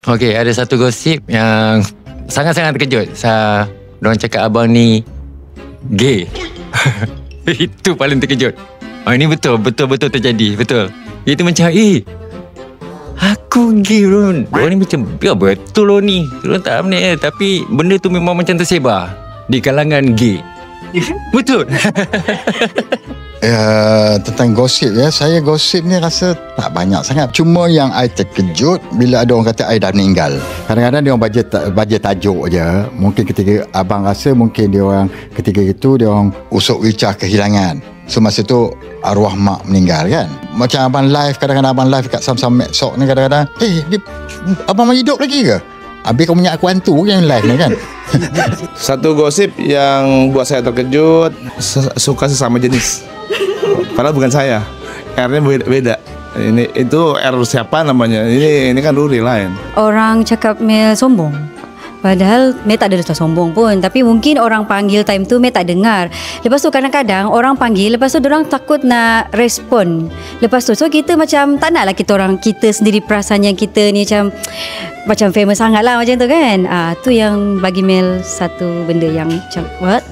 Okey, ada satu gosip yang sangat-sangat terkejut. Diorang cakap abang ni gay. Itu paling terkejut. Ini betul-betul terjadi. Betul. Itu macam aku gay Ron. Diorang ni macam betul loh ni. Diorang tak ambil tapi benda tu memang macam tersebar di kalangan gay. Betul. Tentang gosip saya gosip ni rasa tak banyak sangat. Cuma yang I terkejut bila ada orang kata I dah meninggal. Kadang-kadang dia orang baca tajuk je. Mungkin ketika abang rasa mungkin dia orang ketika itu dia orang usuk wicah kehilangan. So masa tu arwah mak meninggal kan. Macam abang live, kadang-kadang abang live kat Samsung Maxok ni kadang-kadang abang masih hidup lagi ke? Habis kau punya aku hantu yang live ni kan. Satu gosip yang buat saya terkejut, suka sesama jenis. Padahal bukan saya. R-nya beda. Itu R siapa namanya? Ini kan Ruri lain. Orang cakap Mel sombong. Padahal Mel tak ada dosa sombong pun. Tapi mungkin orang panggil time tu Mel tak dengar. Lepas tu kadang-kadang orang panggil, lepas tu orang takut nak respon. Lepas tu so kita macam tak naklah kita sendiri perasaan yang kita ni macam famous sangat lah macam tu kan. Tu yang bagi Mel satu benda yang macam what?